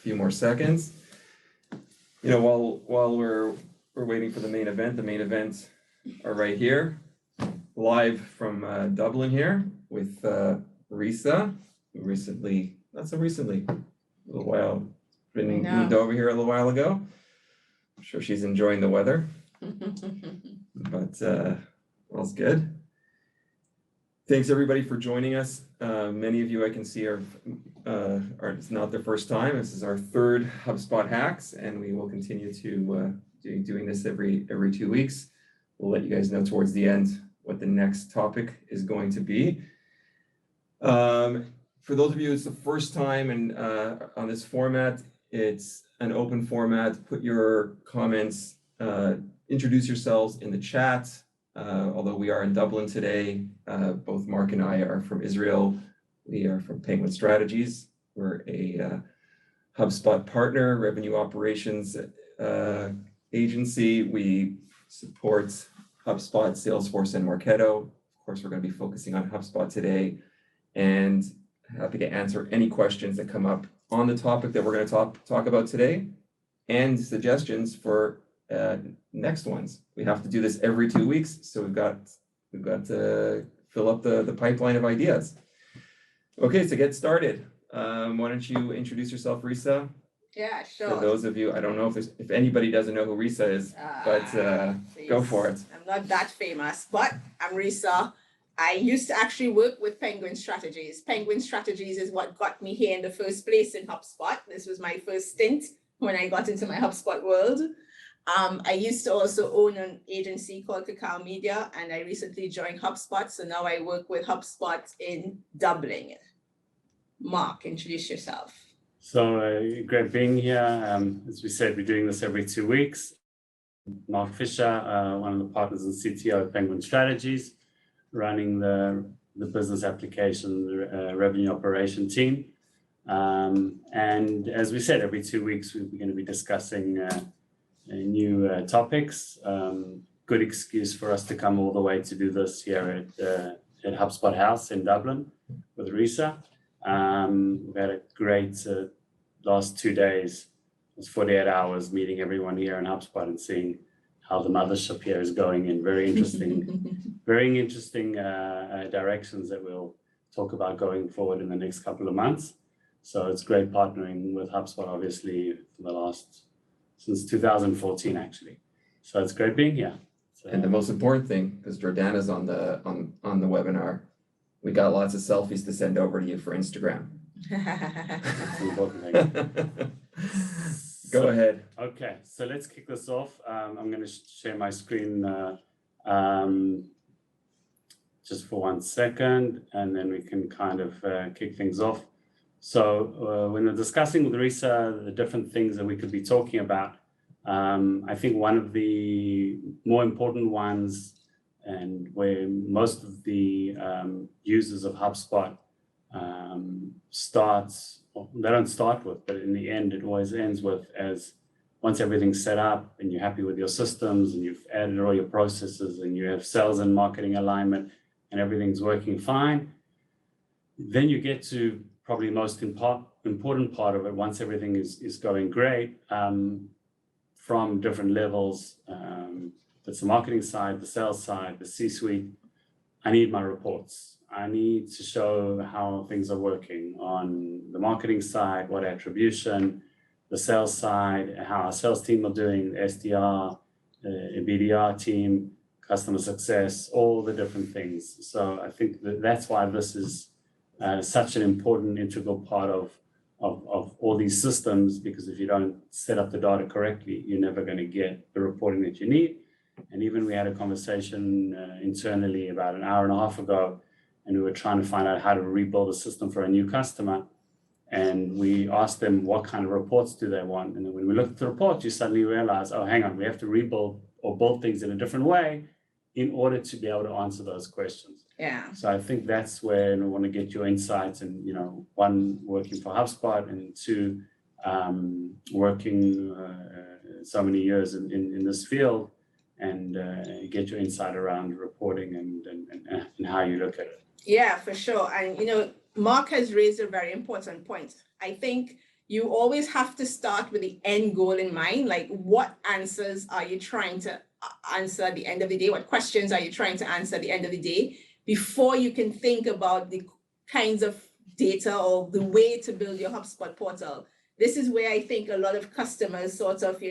few more seconds. You know, while we're waiting for the main events are right here, live from Dublin here with Resa, who recently, not so recently, a little while, moved over here a little while ago. I'm sure she's enjoying the weather, but all's good. Thanks everybody for joining us. Many of you I can see are it's not their first time. This is our third HubSpot Hacks, and we will continue to doing this every 2 weeks. We'll let you guys know towards the end what the next topic is going to be. For those of you it's the first time and on this format, it's an open format. Put your comments, introduce yourselves in the chat. Although we are in Dublin today, both Mark and I are from Israel. We are from Penguin Strategies. We're a HubSpot partner, revenue operations agency. We support HubSpot, Salesforce, and Marketo. Of course, we're going to be focusing on HubSpot today, and happy to answer any questions that come up on the topic that we're going to talk about today, and suggestions for next ones. We have to do this every 2 weeks, so we've got to fill up the pipeline of ideas. Okay, to get started, why don't you introduce yourself, Resa? Yeah, sure. For those of you, I don't know if anybody doesn't know who Resa is, but go for it. I'm not that famous, but I'm Resa. I used to actually work with Penguin Strategies. Penguin Strategies is what got me here in the first place in HubSpot. This was my first stint when I got into my HubSpot world. I used to also own an agency called Cacao Media, and I recently joined HubSpot. So now I work with HubSpot in Dublin. Mark, introduce yourself. So great being here. As we said, we're doing this every 2 weeks. Mark Fisher, one of the partners and CTO of Penguin Strategies, running the business application revenue operation team. And as we said, every 2 weeks, we're going to be discussing new topics. Good excuse for us to come all the way to do this here at HubSpot House in Dublin with Resa. We've had a great last 2 days. It was 48 hours meeting everyone here in HubSpot and seeing how the mothership here is going in very interesting directions that we'll talk about going forward in the next couple of months. So it's great partnering with HubSpot, obviously, for since 2014, actually. So it's great being here. So, and the most important thing, because Jordana's on the webinar, we got lots of selfies to send over to you for Instagram. That's an important thing. Go ahead. Okay, so let's kick this off. I'm going to share my screen just for 1 second, and then we can kind of kick things off. So when we're discussing with Resa the different things that we could be talking about, I think one of the more important ones, and where most of the users of HubSpot they don't start with, but in the end, it always ends with, as once everything's set up and you're happy with your systems and you've added all your processes and you have sales and marketing alignment and everything's working fine, then you get to probably the most important part of it. Once everything is going great, from different levels, that's the marketing side, the sales side, the C-suite, I need my reports. I need to show how things are working on the marketing side, what attribution, the sales side, how our sales team are doing, SDR, BDR team, customer success, all the different things. So I think that's why this is such an important integral part of all these systems, because if you don't set up the data correctly, you're never going to get the reporting that you need. And even we had a conversation internally about an hour and a half ago, and we were trying to find out how to rebuild a system for a new customer. And we asked them what kind of reports do they want. And then when we looked at the report, you suddenly realize, oh, hang on, we have to rebuild or build things in a different way in order to be able to answer those questions. Yeah. So I think that's where we want to get your insights, and, one, working for HubSpot, and two, working so many years in this field, and get your insight around reporting and how you look at it. Yeah, for sure. And, Mark has raised a very important point. I think you always have to start with the end goal in mind. Like, what answers are you trying to answer at the end of the day? What questions are you trying to answer at the end of the day before you can think about the kinds of data or the way to build your HubSpot portal? This is where I think a lot of customers sort of,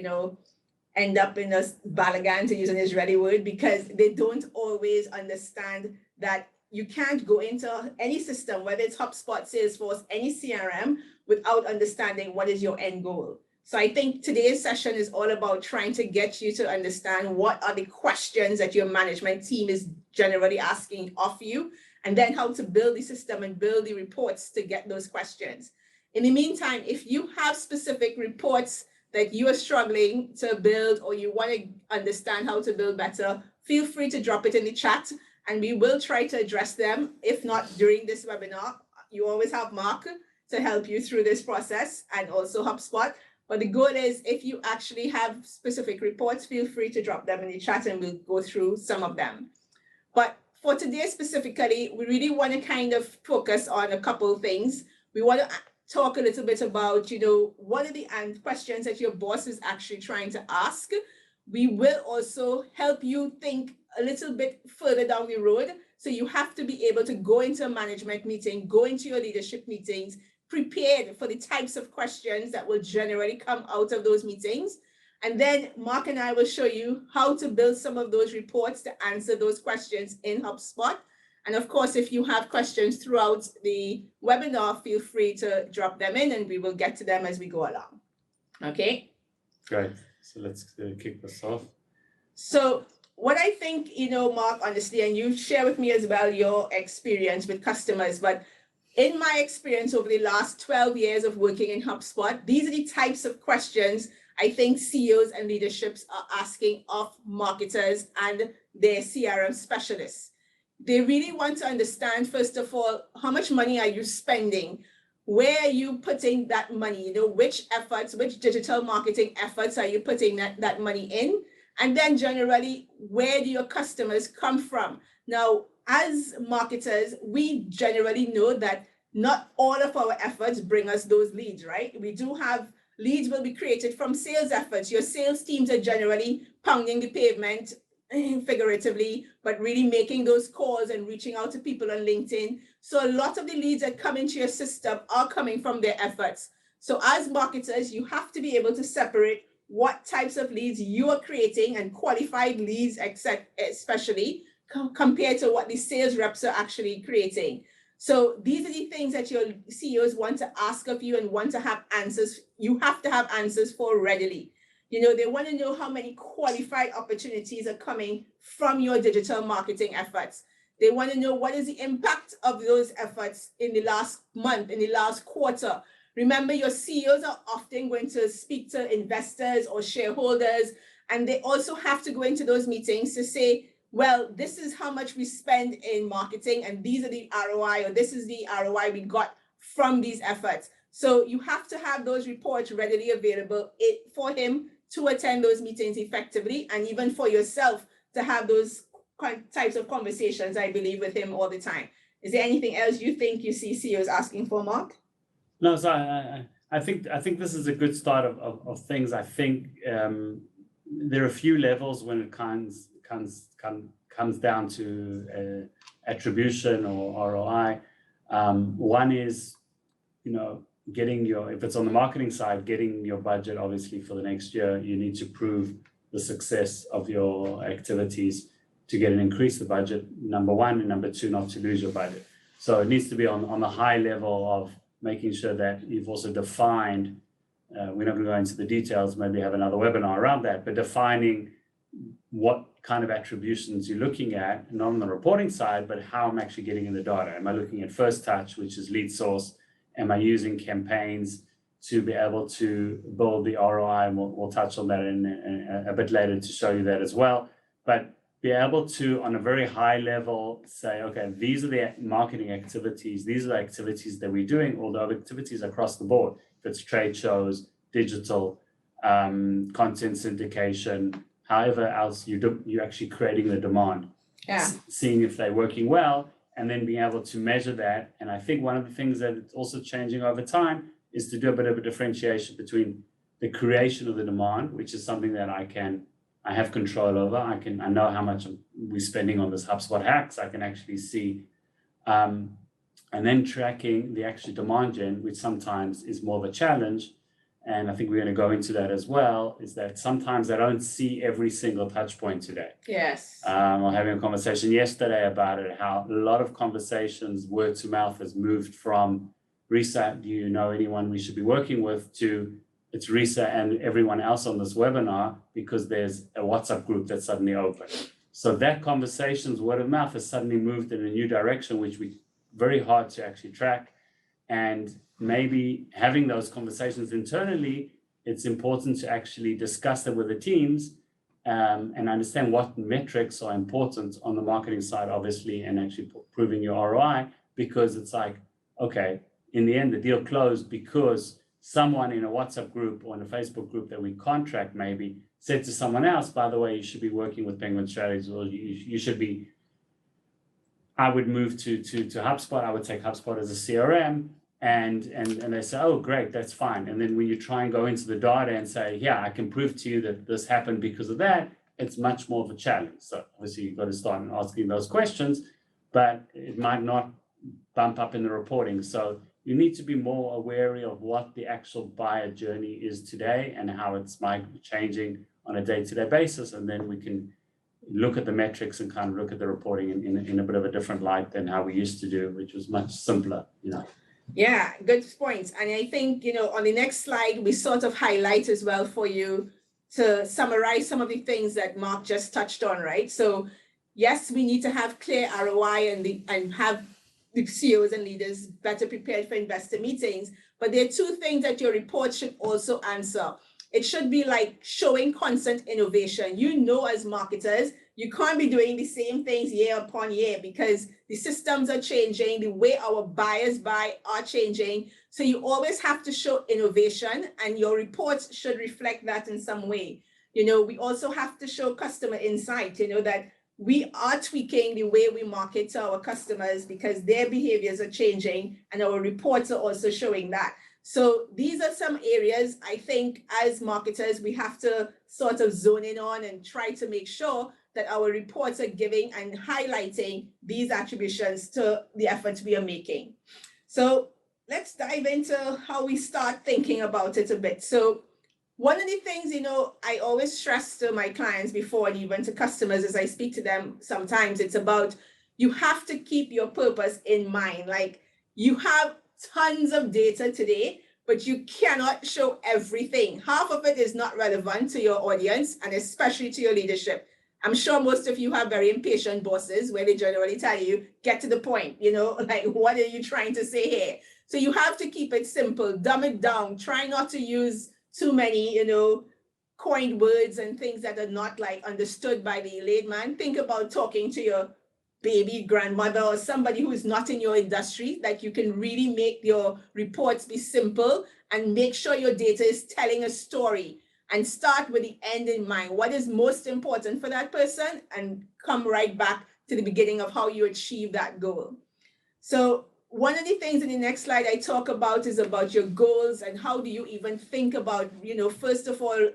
end up in a balagan, to use an Israeli word, because they don't always understand that you can't go into any system, whether it's HubSpot, Salesforce, any CRM, without understanding what is your end goal. So I think today's session is all about trying to get you to understand what are the questions that your management team is generally asking of you, and then how to build the system and build the reports to get those questions. In the meantime, if you have specific reports that you are struggling to build, or you want to understand how to build better, feel free to drop it in the chat and we will try to address them. If not during this webinar, you always have Mark to help you through this process, and also HubSpot. But the goal is, if you actually have specific reports, feel free to drop them in the chat and we'll go through some of them. But for today specifically, we really want to kind of focus on a couple of things. We want to talk a little bit about, what are the questions that your boss is actually trying to ask. We will also help you think a little bit further down the road. So you have to be able to go into a management meeting, go into your leadership meetings, prepared for the types of questions that will generally come out of those meetings. And then Mark and I will show you how to build some of those reports to answer those questions in HubSpot. And of course, if you have questions throughout the webinar, feel free to drop them in and we will get to them as we go along. Okay? Great. So let's kick this off. So what I think, Mark, honestly, and you share with me as well your experience with customers, but in my experience over the last 12 years of working in HubSpot, these are the types of questions I think CEOs and leaderships are asking of marketers and their CRM specialists. They really want to understand, first of all, how much money are you spending? Where are you putting that money? Which efforts, which digital marketing efforts are you putting that money in? And then generally, where do your customers come from? Now, as marketers, we generally know that not all of our efforts bring us those leads, right? We do have leads will be created from sales efforts. Your sales teams are generally pounding the pavement, figuratively, but really making those calls and reaching out to people on LinkedIn. So a lot of the leads that come into your system are coming from their efforts. So as marketers, you have to be able to separate what types of leads you are creating, and qualified leads, especially compared to what the sales reps are actually creating. So these are the things that your CEOs want to ask of you and want to have answers. You have to have answers for readily. They want to know how many qualified opportunities are coming from your digital marketing efforts. They want to know what is the impact of those efforts in the last month, in the last quarter. Remember, your CEOs are often going to speak to investors or shareholders, and they also have to go into those meetings to say, well, this is how much we spend in marketing, and these are the ROI, or this is the ROI we got from these efforts. So you have to have those reports readily available for him to attend those meetings effectively, and even for yourself to have those types of conversations, I believe, with him all the time. Is there anything else you think you see CEOs asking for, Mark? No, so I think this is a good start of things. I think there are a few levels when it comes down to attribution or ROI. One is, getting if it's on the marketing side, getting your budget, obviously, for the next year. You need to prove the success of your activities to get an increase the budget, number one, and number two, not to lose your budget. So it needs to be on the high level of making sure that you've also defined, we're not going to go into the details, maybe have another webinar around that, but defining what kind of attributions you're looking at, not on the reporting side, but how I'm actually getting in the data. Am I looking at first touch, which is lead source? Am I using campaigns to be able to build the ROI? And we'll touch on that in a bit later to show you that as well. But be able to, on a very high level, say, okay, these are the marketing activities. These are the activities that we're doing, all the other activities across the board. If it's trade shows, digital, content syndication, however else you're actually creating the demand, seeing if they're working well, and then being able to measure that. And I think one of the things that it's also changing over time is to do a bit of a differentiation between the creation of the demand, which is something that I have control over. I know how much we're spending on this HubSpot hacks. I can actually see, and then tracking the actual demand gen, which sometimes is more of a challenge. And I think we're going to go into that as well, is that sometimes I don't see every single touch point today. Yes. I was having a conversation yesterday about it, how a lot of conversations, word to mouth, has moved from Resa, do you know anyone we should be working with, to it's Resa and everyone else on this webinar because there's a WhatsApp group that's suddenly open. So that conversation's word of mouth has suddenly moved in a new direction, which we very hard to actually track. And maybe having those conversations internally, it's important to actually discuss them with the teams and understand what metrics are important on the marketing side, obviously, and actually proving your ROI, because it's like, okay, in the end, the deal closed because someone in a WhatsApp group or in a Facebook group that we contract maybe said to someone else, by the way, you should be working with Penguin Strategies, or you should be, I would move to HubSpot. I would take HubSpot as a CRM, and they say, oh, great, that's fine. And then when you try and go into the data and say, yeah, I can prove to you that this happened because of that, it's much more of a challenge. So obviously you've got to start asking those questions, but it might not bump up in the reporting. So you need to be more aware of what the actual buyer journey is today and how it's might be changing on a day-to-day basis. And then we can look at the metrics and kind of look at the reporting in a bit of a different light than how we used to do, which was much simpler, you know. Yeah, good points. And I think, you know, on the next slide, we sort of highlight as well for you to summarize some of the things that Mark just touched on, right? So yes, we need to have clear ROI and have the CEOs and leaders better prepared for investor meetings. But there are two things that your report should also answer. It should be like showing constant innovation. You know, as marketers, you can't be doing the same things year upon year because the systems are changing, the way our buyers buy are changing. So you always have to show innovation, and your reports should reflect that in some way. You know, we also have to show customer insight, you know, that we are tweaking the way we market to our customers because their behaviors are changing, and our reports are also showing that. So these are some areas I think as marketers, we have to sort of zone in on and try to make sure that our reports are giving and highlighting these attributions to the efforts we are making. So let's dive into how we start thinking about it a bit. So one of the things, you know, I always stress to my clients before and even to customers as I speak to them sometimes, it's about you have to keep your purpose in mind. Like, you have tons of data today, but you cannot show everything. Half of it is not relevant to your audience and especially to your leadership. I'm sure most of you have very impatient bosses where they generally tell you, get to the point, you know, like, what are you trying to say here? So you have to keep it simple, dumb it down, try not to use too many, you know, coined words and things that are not like understood by the layman. Think about talking to your baby grandmother or somebody who is not in your industry, that you can really make your reports be simple and make sure your data is telling a story, and start with the end in mind. What is most important for that person, and come right back to the beginning of how you achieve that goal. So one of the things in the next slide I talk about is about your goals and how do you even think about, you know, first of all,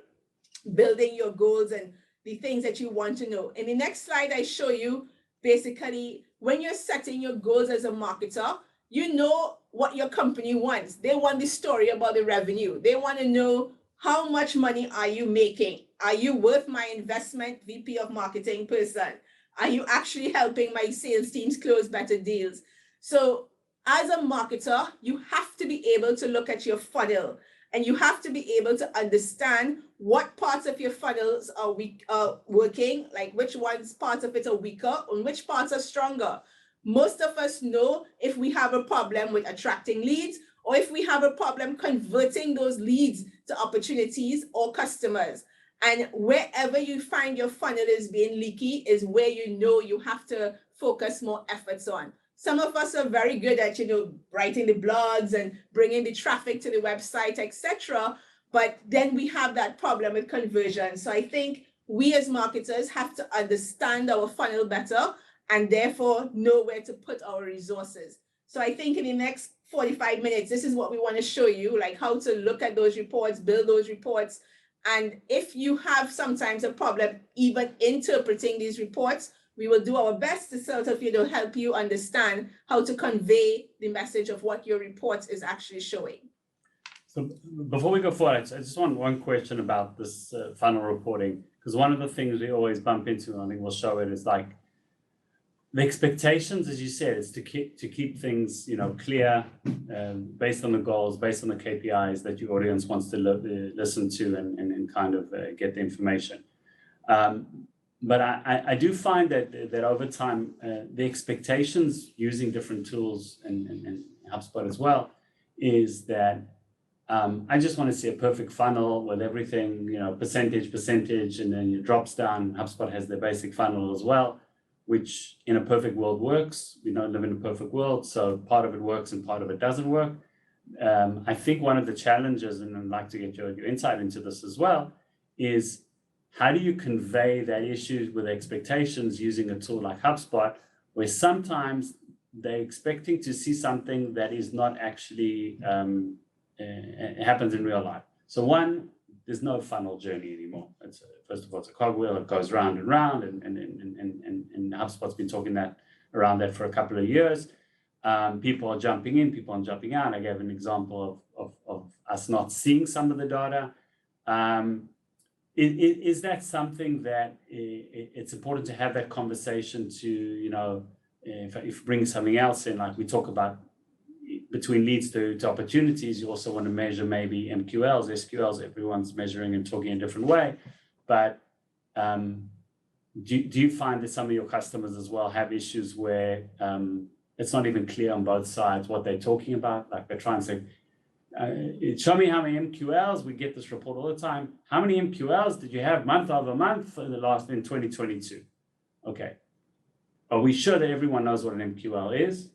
building your goals and the things that you want to know. In the next slide, I show you basically when you're setting your goals as a marketer, you know what your company wants. They want the story about the revenue. They want to know, how much money are you making? Are you worth my investment, VP of marketing person? Are you actually helping my sales teams close better deals? So as a marketer, you have to be able to look at your funnel, and you have to be able to understand what parts of your funnels are weak, working, like which ones parts of it are weaker and which parts are stronger. Most of us know if we have a problem with attracting leads, or if we have a problem converting those leads to opportunities or customers. And wherever you find your funnel is being leaky is where you know you have to focus more efforts on. Some of us are very good at, you know, writing the blogs and bringing the traffic to the website, etc. But then we have that problem with conversion. So I think we as marketers have to understand our funnel better and therefore know where to put our resources. So I think in the next 45 minutes, this is what we want to show you, like how to look at those reports, build those reports. And if you have sometimes a problem even interpreting these reports, we will do our best to sort of, help you understand how to convey the message of what your report is actually showing. So before we go forward, I just want one question about this funnel reporting, because one of the things we always bump into, and I think we'll show it, is like the expectations, as you said, is to keep things, clear, based on the goals, based on the KPIs that your audience wants to listen to and kind of get the information. But I do find that over time, the expectations using different tools and HubSpot as well is that I just want to see a perfect funnel with everything, percentage, and then it drops down. HubSpot has their basic funnel as well, which in a perfect world works. We don't live in a perfect world, so part of it works and part of it doesn't work. I think one of the challenges, and I'd like to get your insight into this as well, is how do you convey that issue with expectations using a tool like HubSpot, where sometimes they're expecting to see something that is not actually happens in real life. So one, there's no funnel journey anymore. First of all, it's a cogwheel, it goes round and round, and HubSpot's been talking around that for a couple of years. People are jumping in, people are jumping out. I gave an example of us not seeing some of the data. Is that something that it's important to have that conversation to, if you bring something else in, like we talk about between leads to opportunities, you also want to measure maybe MQLs, SQLs, everyone's measuring and talking a different way. But do you find that some of your customers as well have issues where it's not even clear on both sides what they're talking about? Like they're trying to say, show me how many MQLs, we get this report all the time. How many MQLs did you have month over month in 2022? Okay. Are we sure that everyone knows what an MQL is?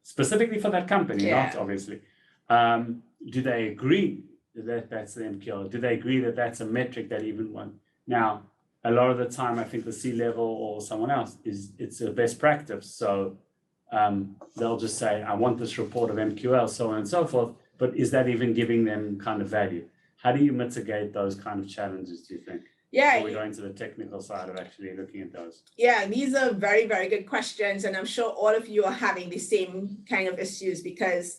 Specifically for that company, not obviously. Do they agree that that's the MQL? Do they agree that that's a metric that even one? Now, a lot of the time, I think the C-level or someone else it's a best practice. So they'll just say, I want this report of MQL, so on and so forth. But is that even giving them kind of value? How do you mitigate those kind of challenges, do you think? Yeah. We're going to the technical side of actually looking at those. Yeah, these are very, very good questions. And I'm sure all of you are having the same kind of issues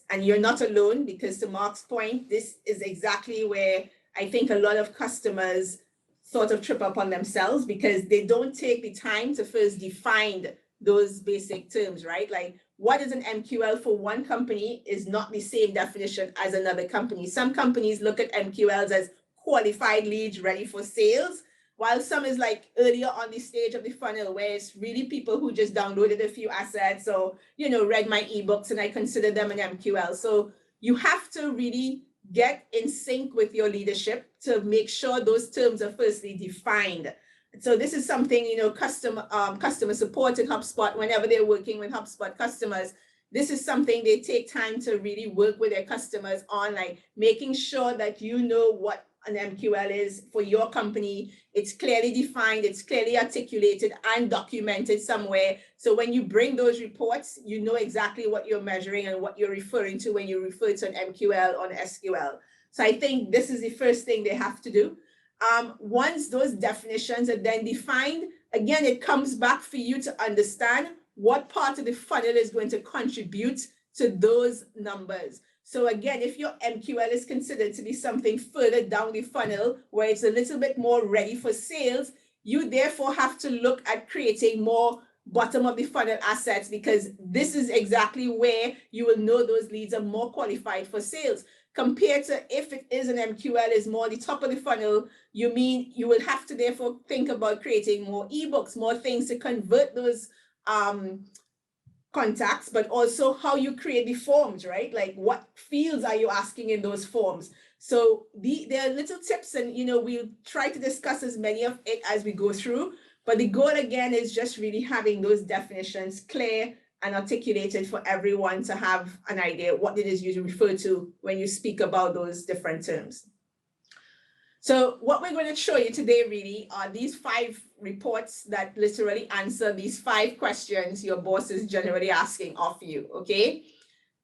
and you're not alone, because to Mark's point, this is exactly where I think a lot of customers sort of trip up on themselves because they don't take the time to first define those basic terms, right? Like what is an MQL for one company is not the same definition as another company. Some companies look at MQLs as qualified leads ready for sales, while some is like earlier on the stage of the funnel where it's really people who just downloaded a few assets or, read my ebooks and I consider them an MQL. So you have to really get in sync with your leadership to make sure those terms are firstly defined. So this is something, customer support in HubSpot, whenever they're working with HubSpot customers, this is something they take time to really work with their customers on, like making sure that you know what an MQL is for your company. It's clearly defined, it's clearly articulated and documented somewhere. So when you bring those reports, you know exactly what you're measuring and what you're referring to when you refer to an MQL or an SQL. So I think this is the first thing they have to do. Once those definitions are then defined, again, it comes back for you to understand what part of the funnel is going to contribute to those numbers. So again, if your MQL is considered to be something further down the funnel where it's a little bit more ready for sales, you therefore have to look at creating more bottom of the funnel assets, because this is exactly where you will know those leads are more qualified for sales. Compared to if it is an MQL is more the top of the funnel, you will have to therefore think about creating more ebooks, more things to convert those contacts, but also how you create the forms, right? Like what fields are you asking in those forms? So there are little tips, and we'll try to discuss as many of it as we go through. But the goal again is just really having those definitions clear and articulated for everyone to have an idea what it is you refer to when you speak about those different terms. So what we're going to show you today really are these 5 reports that literally answer these 5 questions your boss is generally asking of you, okay?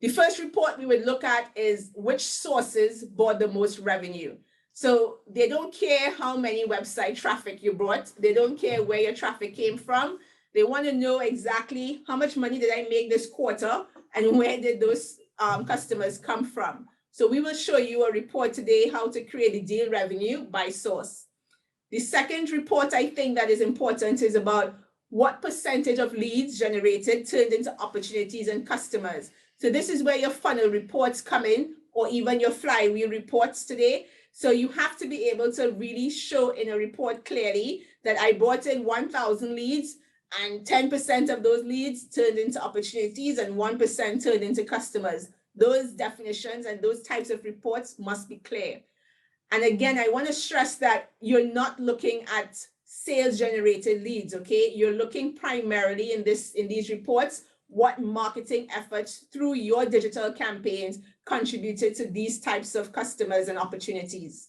The first report we would look at is which sources brought the most revenue. So they don't care how many website traffic you brought. They don't care where your traffic came from. They want to know exactly how much money did I make this quarter and where did those customers come from. So we will show you a report today, how to create the deal revenue by source. The second report I think that is important is about what percentage of leads generated turned into opportunities and customers. So this is where your funnel reports come in, or even your flywheel reports today. So you have to be able to really show in a report clearly that I brought in 1,000 leads and 10% of those leads turned into opportunities and 1% turned into customers. Those definitions and those types of reports must be clear. And again, I want to stress that you're not looking at sales generated leads, okay? You're looking primarily in these reports, what marketing efforts through your digital campaigns contributed to these types of customers and opportunities.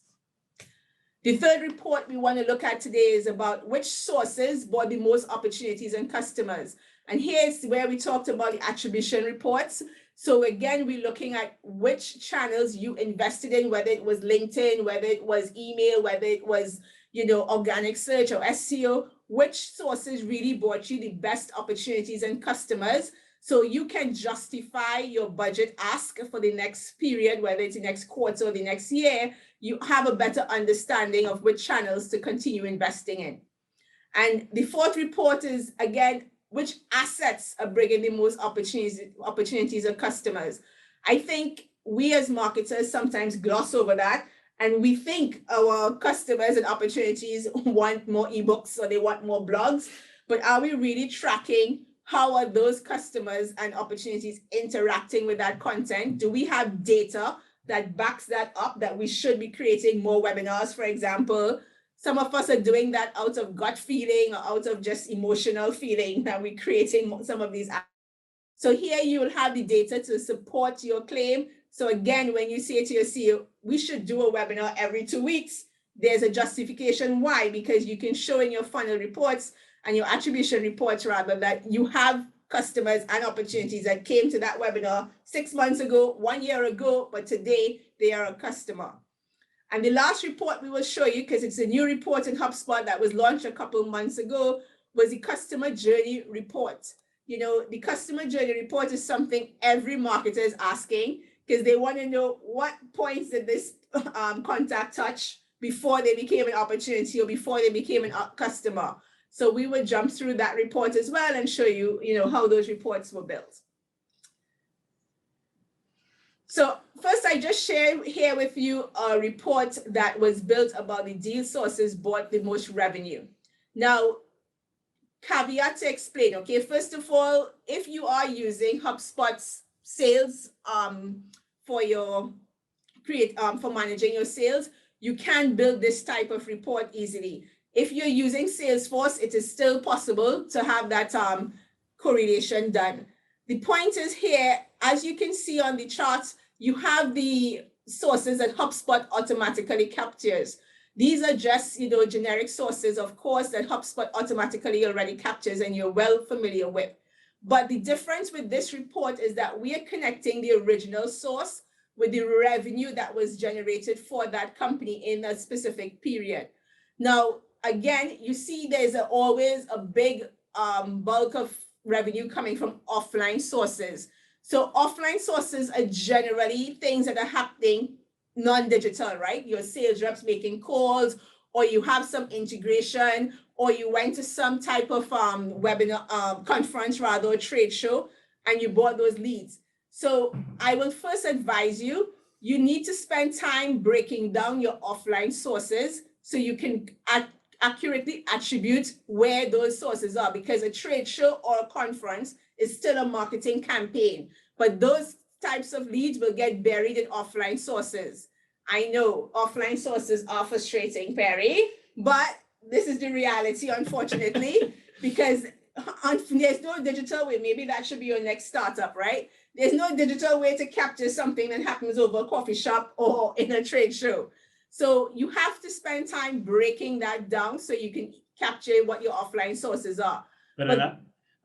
The third report we want to look at today is about which sources brought the most opportunities and customers. And here's where we talked about the attribution reports. So again, we're looking at which channels you invested in, whether it was LinkedIn, whether it was email, whether it was, organic search or SEO, which sources really brought you the best opportunities and customers. So you can justify your budget ask for the next period, whether it's the next quarter or the next year, you have a better understanding of which channels to continue investing in. And the fourth report is, again, which assets are bringing the most opportunities or customers. I think we as marketers sometimes gloss over that, and we think our customers and opportunities want more ebooks or they want more blogs, but are we really tracking how are those customers and opportunities interacting with that content? Do we have data that backs that up, that we should be creating more webinars, for example? Some of us are doing that out of gut feeling or out of just emotional feeling that we're creating some of these. So here you will have the data to support your claim. So again, when you say to your CEO, we should do a webinar every 2 weeks, there's a justification why, because you can show in your funnel reports and your attribution reports rather that you have customers and opportunities that came to that webinar 6 months ago, 1 year ago, but today they are a customer. And the last report we will show you, because it's a new report in HubSpot that was launched a couple of months ago, was the customer journey report. The customer journey report is something every marketer is asking because they want to know what points did this contact touch before they became an opportunity or before they became a customer. So we will jump through that report as well and show you, how those reports were built. So first, I just shared here with you a report that was built about the deal sources brought the most revenue. Now, caveat to explain, okay? First of all, if you are using HubSpot's sales for managing your sales, you can build this type of report easily. If you're using Salesforce, it is still possible to have that correlation done. The point is here, as you can see on the charts, you have the sources that HubSpot automatically captures. These are just, generic sources, of course, that HubSpot automatically already captures and you're well familiar with. But the difference with this report is that we are connecting the original source with the revenue that was generated for that company in a specific period. Now, again, you see there's always a big bulk of revenue coming from offline sources. So offline sources are generally things that are happening non-digital, right? Your sales reps making calls, or you have some integration, or you went to some type of webinar, conference rather, or trade show, and you bought those leads. So I will first advise you, you need to spend time breaking down your offline sources so you can accurately attribute where those sources are, because a trade show or a conference is still a marketing campaign, but those types of leads will get buried in offline sources. I know offline sources are frustrating, Perry, but this is the reality, unfortunately, because there's no digital way. Maybe that should be your next startup, right? There's no digital way to capture something that happens over a coffee shop or in a trade show. So you have to spend time breaking that down so you can capture what your offline sources are. But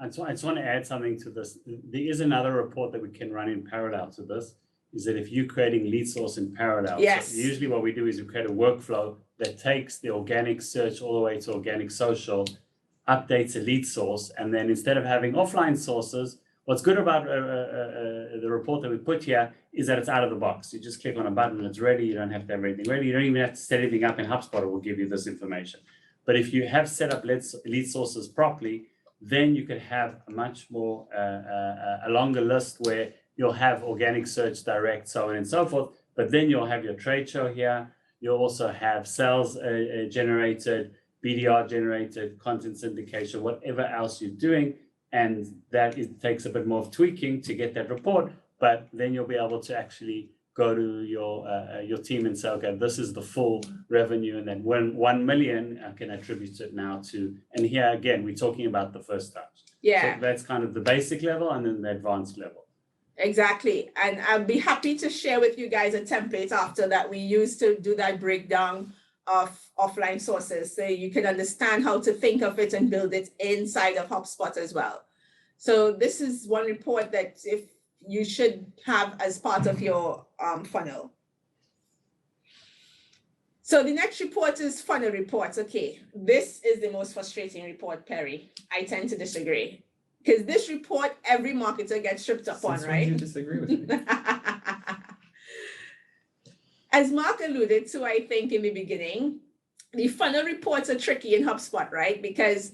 I just want to add something to this. There is another report that we can run in parallel to this, is that if you're creating lead source in parallel, Yes. so usually what we do is we create a workflow that takes the organic search all the way to organic social, updates a lead source, and then instead of having offline sources, what's good about the report that we put here is that it's out of the box. You just click on a button and it's ready. You don't have to have everything ready. You don't even have to set anything up in HubSpot. It will give you this information. But if you have set up lead sources properly, then you could have a much more, a longer list where you'll have organic search, direct, so on and so forth. But then you'll have your trade show here. You'll also have sales generated, BDR generated, content syndication, whatever else you're doing. And that takes a bit more of tweaking to get that report. But then you'll be able to actually go to your team and say, okay, this is the full revenue, and then 1 million, I can attribute it now to, and here again, we're talking about the first touch. Yeah. So that's kind of the basic level and then the advanced level. Exactly. And I'll be happy to share with you guys a template after that we use to do that breakdown of offline sources, so you can understand how to think of it and build it inside of HubSpot as well. So this is one report that if you should have as part of your funnel. So the next report is funnel reports. Okay, this is the most frustrating report, Perry. I tend to disagree, because this report, every marketer gets tripped up on, Since when right? do you disagree with me? As Mark alluded to, I think in the beginning, the funnel reports are tricky in HubSpot, right? Because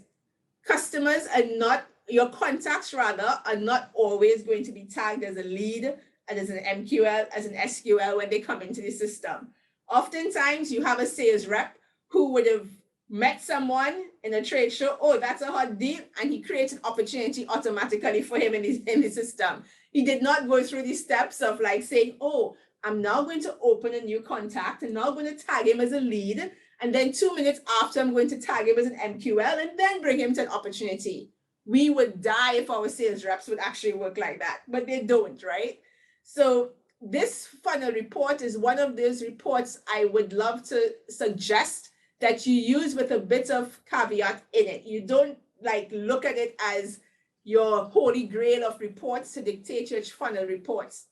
customers are not, your contacts rather, are not always going to be tagged as a lead and as an MQL, as an SQL when they come into the system. Oftentimes you have a sales rep who would have met someone in a trade show, oh, that's a hot deal, and he creates an opportunity automatically for him in the system. He did not go through the steps of like saying, oh, I'm now going to open a new contact and now I'm going to tag him as a lead. And then 2 minutes after, I'm going to tag him as an MQL and then bring him to an opportunity. We would die if our sales reps would actually work like that, but they don't, right? So this funnel report is one of those reports I would love to suggest that you use with a bit of caveat in it. You don't like look at it as your holy grail of reports to dictate your funnel reports.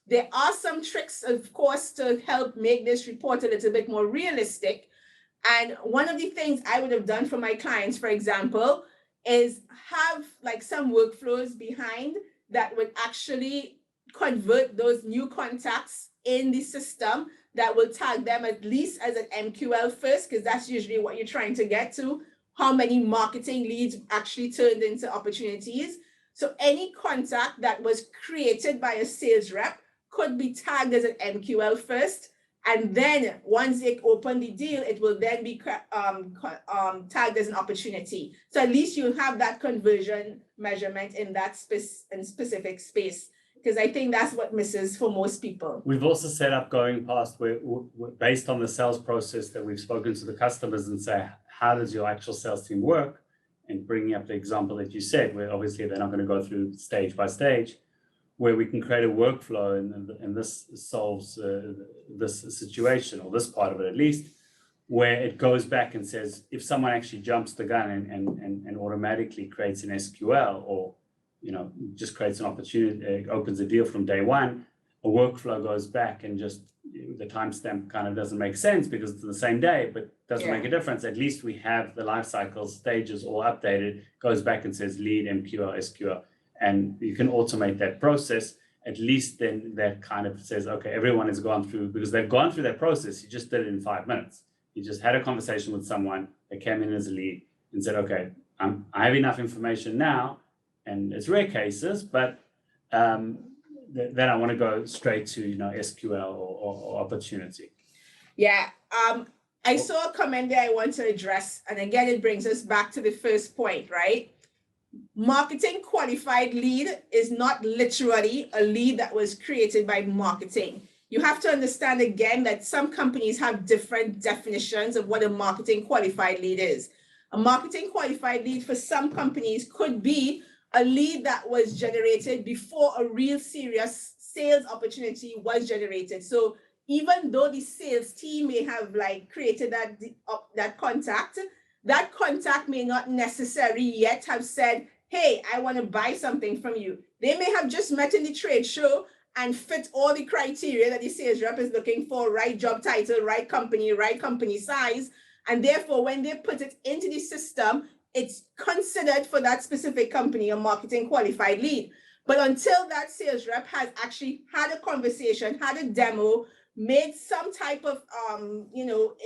There are some tricks, of course, to help make this report a little bit more realistic. And one of the things I would have done for my clients, for example, is have like some workflows behind that would actually convert those new contacts in the system that will tag them at least as an MQL first, because that's usually what you're trying to get to. How many marketing leads actually turned into opportunities. So any contact that was created by a sales rep could be tagged as an MQL first. And then once they open the deal, it will then be tagged as an opportunity. So at least you have that conversion measurement in that specific space, because I think that's what misses for most people. We've also set up going past where based on the sales process that we've spoken to the customers and say, how does your actual sales team work? And bringing up the example that you said, where obviously they're not going to go through stage by stage, where we can create a workflow, and this solves this situation, or this part of it at least, where it goes back and says, if someone actually jumps the gun and automatically creates an SQL, or just creates an opportunity, opens a deal from day one, a workflow goes back and just the timestamp kind of doesn't make sense because it's the same day, but doesn't make a difference. At least we have the life cycle stages all updated, goes back and says lead, MQL, SQL. And you can automate that process. At least then that kind of says, okay, everyone has gone through, because they've gone through that process. You just did it in 5 minutes. You just had a conversation with someone that came in as a lead and said, okay, I have enough information now, and it's rare cases, but then I want to go straight to SQL or opportunity. Yeah, I saw a comment there I want to address, and again, it brings us back to the first point, right? Marketing qualified lead is not literally a lead that was created by marketing. You have to understand again that some companies have different definitions of what a marketing qualified lead is. A marketing qualified lead for some companies could be a lead that was generated before a real serious sales opportunity was generated. So even though the sales team may have created that contact may not necessarily yet have said, hey, I want to buy something from you. They may have just met in the trade show and fit all the criteria that the sales rep is looking for, right job title, right company size. And therefore, when they put it into the system, it's considered for that specific company a marketing qualified lead. But until that sales rep has actually had a conversation, had a demo, made some type of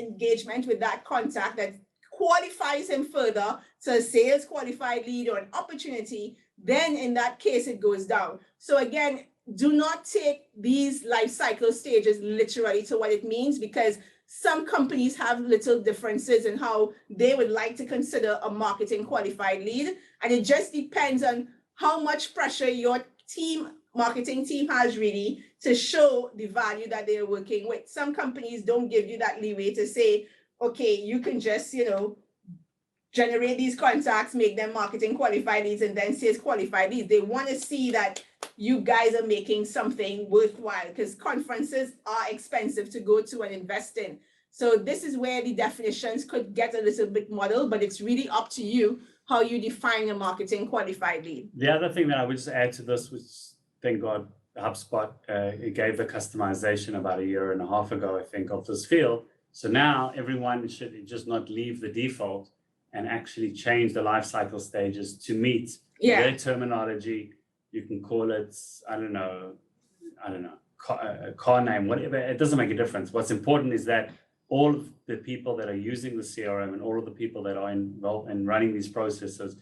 engagement with that contact that qualifies him further to a sales qualified lead or an opportunity, then in that case it goes down. So again, do not take these life cycle stages literally to what it means, because some companies have little differences in how they would like to consider a marketing qualified lead. And it just depends on how much pressure your marketing team has really to show the value that they're working with. Some companies don't give you that leeway to say, okay, you can just, generate these contacts, make them marketing qualified leads, and then sales qualified leads. They want to see that you guys are making something worthwhile, because conferences are expensive to go to and invest in. So this is where the definitions could get a little bit muddled, but it's really up to you how you define a marketing qualified lead. The other thing that I would just add to this, which thank God HubSpot it gave the customization about 1.5 years ago, I think, of this field. So now everyone should just not leave the default and actually change the life cycle stages to meet their terminology. You can call it, I don't know, car name, whatever. It doesn't make a difference. What's important is that all of the people that are using the CRM and all of the people that are involved in running these processes,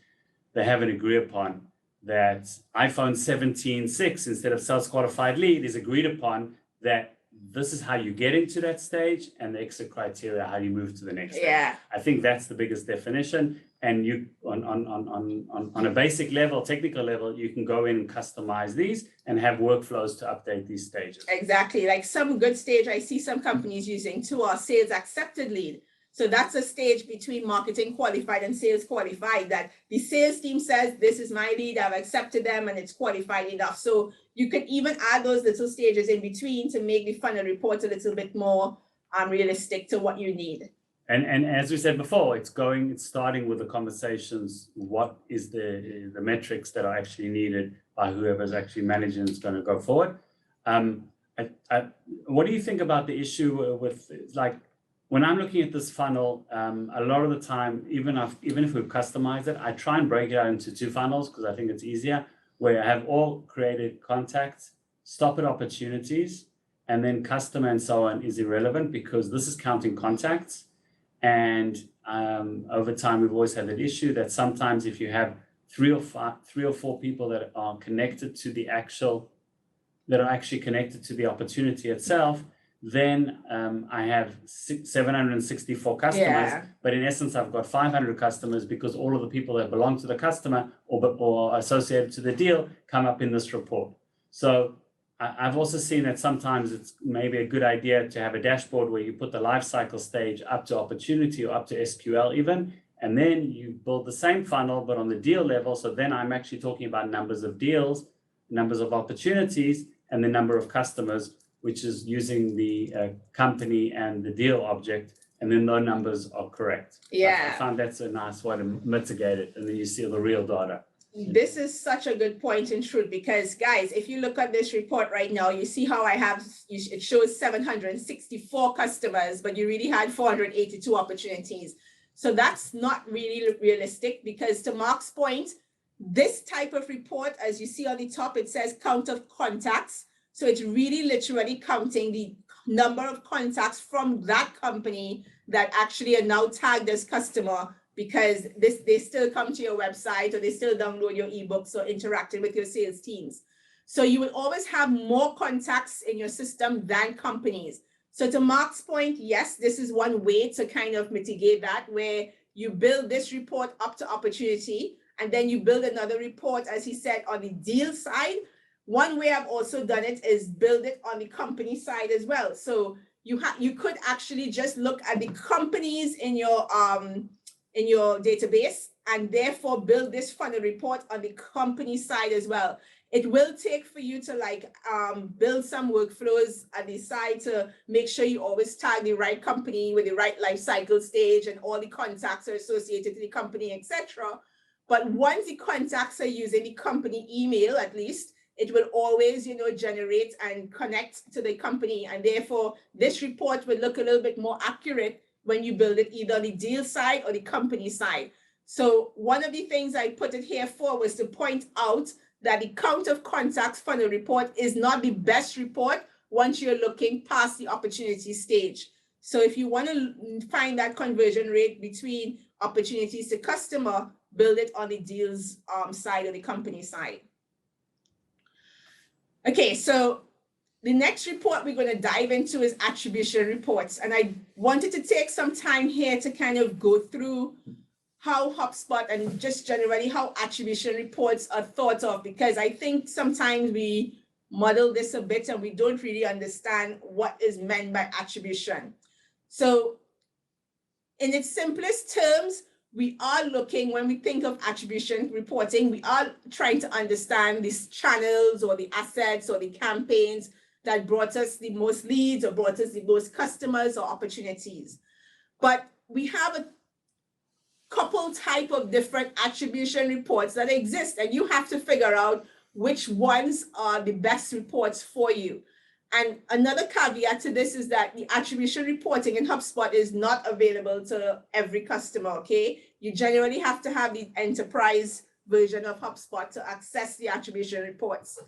they have an agree upon that iPhone 17.6 instead of sales qualified lead is agreed upon, that this is how you get into that stage, and the exit criteria, how you move to the next stage. I think that's the biggest definition. And you on a basic level, technical level, you can go in and customize these and have workflows to update these stages. Exactly. Like some good stage I see some companies using too are sales accepted lead. So that's a stage between marketing qualified and sales qualified, that the sales team says, this is my lead, I've accepted them and it's qualified enough. So you can even add those little stages in between to make the funnel report a little bit more realistic to what you need. And as we said before, it's starting with the conversations. What is the metrics that are actually needed by whoever's actually managing is going to go forward? What do you think about the issue with, like, when I'm looking at this funnel, a lot of the time, even if we've customized it, I try and break it out into 2 funnels because I think it's easier, where I have all created contacts, stop at opportunities, and then customer and so on is irrelevant because this is counting contacts. And over time, we've always had that issue that sometimes if you have 3 or 4 people that are connected to the actually connected to the opportunity itself, then I have 764 customers, but in essence, I've got 500 customers because all of the people that belong to the customer or associated to the deal come up in this report. So I've also seen that sometimes it's maybe a good idea to have a dashboard where you put the life cycle stage up to opportunity or up to SQL even, and then you build the same funnel, but on the deal level. So then I'm actually talking about numbers of deals, numbers of opportunities, and the number of customers, which is using the company and the deal object, and then those numbers are correct. I found that's a nice way to mitigate it, and then you see the real data. This is such a good point in truth, because guys, if you look at this report right now, you see how it shows 764 customers, but you really had 482 opportunities. So that's not really realistic, because to Mark's point, this type of report, as you see on the top, it says count of contacts. So it's really literally counting the number of contacts from that company that actually are now tagged as customer, because they still come to your website or they still download your ebooks or interacted with your sales teams. So you will always have more contacts in your system than companies. So to Mark's point, yes, this is one way to kind of mitigate that, where you build this report up to opportunity, and then you build another report, as he said, on the deal side. One way I've also done it is build it on the company side as well. So you could actually just look at the companies in your database, and therefore build this funnel report on the company side as well. It will take for you to build some workflows at the side to make sure you always tag the right company with the right life cycle stage and all the contacts are associated to the company, etc. But once the contacts are using the company email, at least, it will always, generate and connect to the company. And therefore, this report will look a little bit more accurate when you build it either the deal side or the company side. So one of the things I put it here for was to point out that the count of contacts funnel report is not the best report once you're looking past the opportunity stage. So if you want to find that conversion rate between opportunities to customer, build it on the deals side or the company side. Okay, so the next report we're going to dive into is attribution reports. And I wanted to take some time here to kind of go through how HubSpot and just generally how attribution reports are thought of, because I think sometimes we muddle this a bit and we don't really understand what is meant by attribution. So in its simplest terms, we are looking, when we think of attribution reporting, we are trying to understand these channels or the assets or the campaigns that brought us the most leads or brought us the most customers or opportunities. But we have a couple type of different attribution reports that exist, and you have to figure out which ones are the best reports for you. And another caveat to this is that the attribution reporting in HubSpot is not available to every customer, okay? You generally have to have the enterprise version of HubSpot to access the attribution reports.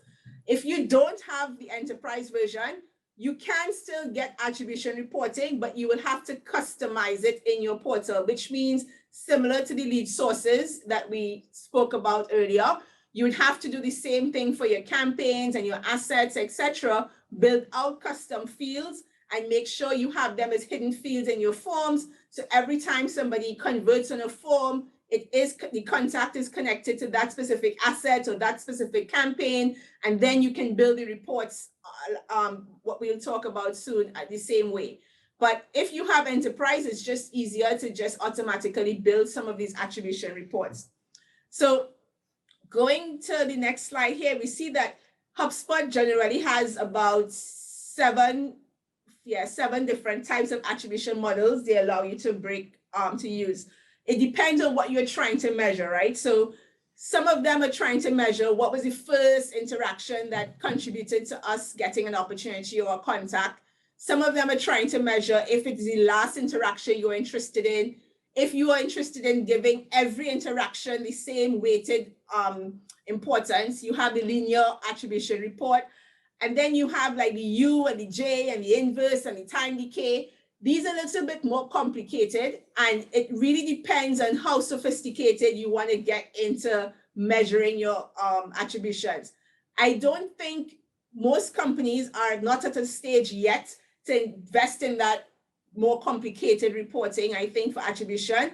If you don't have the enterprise version, you can still get attribution reporting, but you will have to customize it in your portal, which means similar to the lead sources that we spoke about earlier, you would have to do the same thing for your campaigns and your assets, etc. Build out custom fields and make sure you have them as hidden fields in your forms. So every time somebody converts on a form, the contact is connected to that specific asset or that specific campaign, and then you can build the reports, what we'll talk about soon, the same way. But if you have enterprise, it's just easier to just automatically build some of these attribution reports. So going to the next slide here, we see that HubSpot generally has about seven different types of attribution models they allow you to use. It depends on what you're trying to measure, right? So some of them are trying to measure what was the first interaction that contributed to us getting an opportunity or a contact. Some of them are trying to measure if it's the last interaction you're interested in. If you are interested in giving every interaction the same weighted importance, you have the linear attribution report. And then you have like the U and the J and the inverse and the time decay. These are a little bit more complicated, and it really depends on how sophisticated you want to get into measuring your attributions. I don't think most companies are not at a stage yet to invest in that more complicated reporting, I think, for attribution.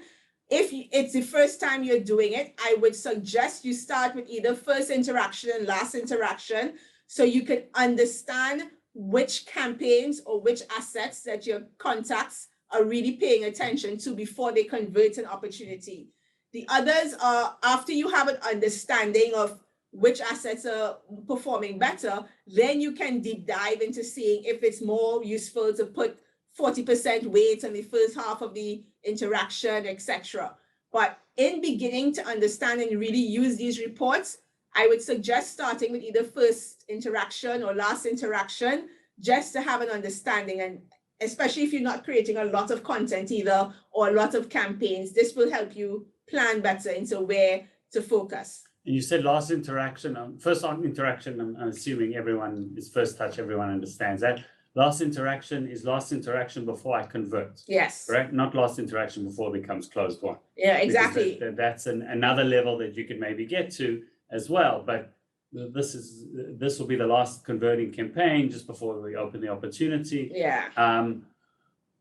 If it's the first time you're doing it, I would suggest you start with either first interaction and last interaction, so you can understand which campaigns or which assets that your contacts are really paying attention to before they convert an opportunity. The others are after you have an understanding of which assets are performing better, then you can deep dive into seeing if it's more useful to put 40% weight on the first half of the interaction, etc. But in beginning to understand and really use these reports, I would suggest starting with either first interaction or last interaction, just to have an understanding. And especially if you're not creating a lot of content either, or a lot of campaigns, this will help you plan better into where to focus. And you said last interaction, first on interaction, I'm assuming everyone is first touch, everyone understands that. Last interaction is last interaction before I convert. Yes. Correct? Not last interaction before it becomes closed one. Yeah, exactly. That's another level that you could maybe get to as well. But this will be the last converting campaign just before we open the opportunity. Yeah.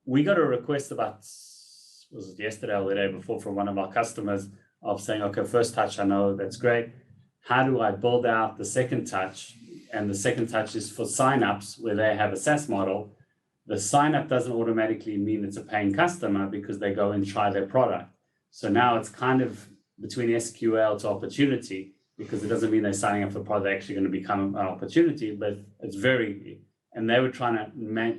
We got a request about, was it yesterday or the day before, from one of our customers of saying, okay, first touch, I know that's great. How do I build out the second touch? And the second touch is for signups where they have a SaaS model. The sign up doesn't automatically mean it's a paying customer because they go and try their product. So now it's kind of between SQL to opportunity, because it doesn't mean they're signing up for the product, they're actually going to become an opportunity, but it's and they were trying to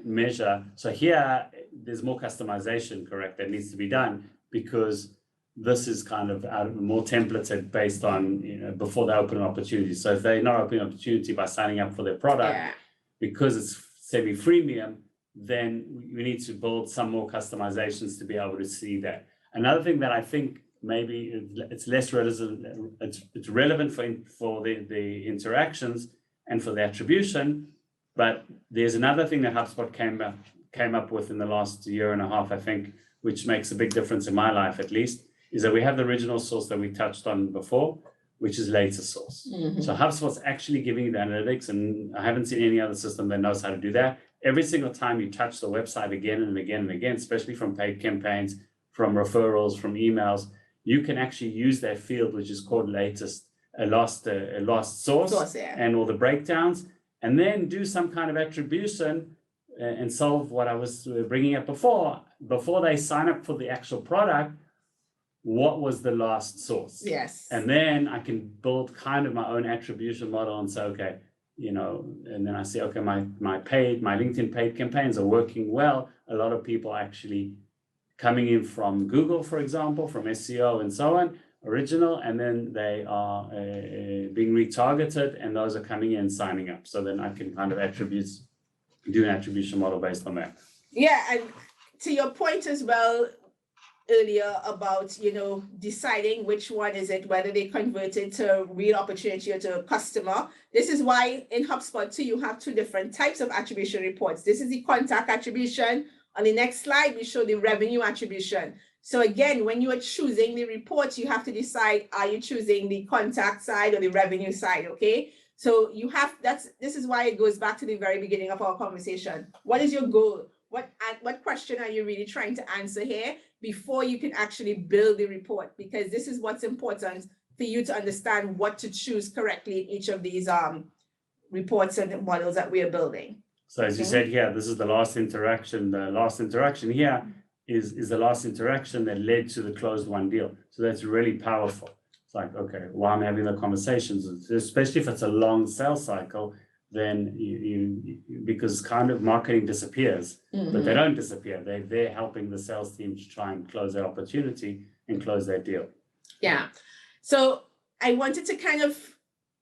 measure. So here there's more customization, correct, that needs to be done, because this is kind of more templated based on, before they open an opportunity. So if they're not opening an opportunity by signing up for their product, because it's semi-freemium, then we need to build some more customizations to be able to see that. Another thing that I think maybe it's less relevant, it's relevant for the interactions and for the attribution, but there's another thing that HubSpot came up with in the last year and a half, I think, which makes a big difference in my life at least, is that we have the original source that we touched on before, which is later source. So HubSpot's actually giving you the analytics, and I haven't seen any other system that knows how to do that. Every single time you touch the website again and again and again, especially from paid campaigns, from referrals, from emails, you can actually use that field, which is called last source, and all the breakdowns, and then do some kind of attribution and solve what I was bringing up before they sign up for the actual product. What was the last source? Yes. And then I can build kind of my own attribution model and say, okay, and then I say, okay, my LinkedIn paid campaigns are working well. A lot of people actually coming in from Google, for example, from SEO and so on, original, and then they are being retargeted, and those are coming in signing up. So then I can kind of do an attribution model based on that. Yeah, and to your point as well earlier about, deciding which one is it, whether they converted to real opportunity or to a customer. This is why in HubSpot too, you have two different types of attribution reports. This is the contact attribution. On the next slide, we show the revenue attribution. So again, when you are choosing the reports, you have to decide, are you choosing the contact side or the revenue side, okay? So this is why it goes back to the very beginning of our conversation. What is your goal? What question are you really trying to answer here before you can actually build the report? Because this is what's important for you to understand what to choose correctly in each of these reports and models that we are building. So as you said here, this is the last interaction. The last interaction here is the last interaction that led to the closed won deal. So that's really powerful. It's like, okay, while I'm having the conversations, especially if it's a long sales cycle, then because kind of marketing disappears, but they don't disappear. They're helping the sales team to try and close that opportunity and close that deal. Yeah. So I wanted to kind of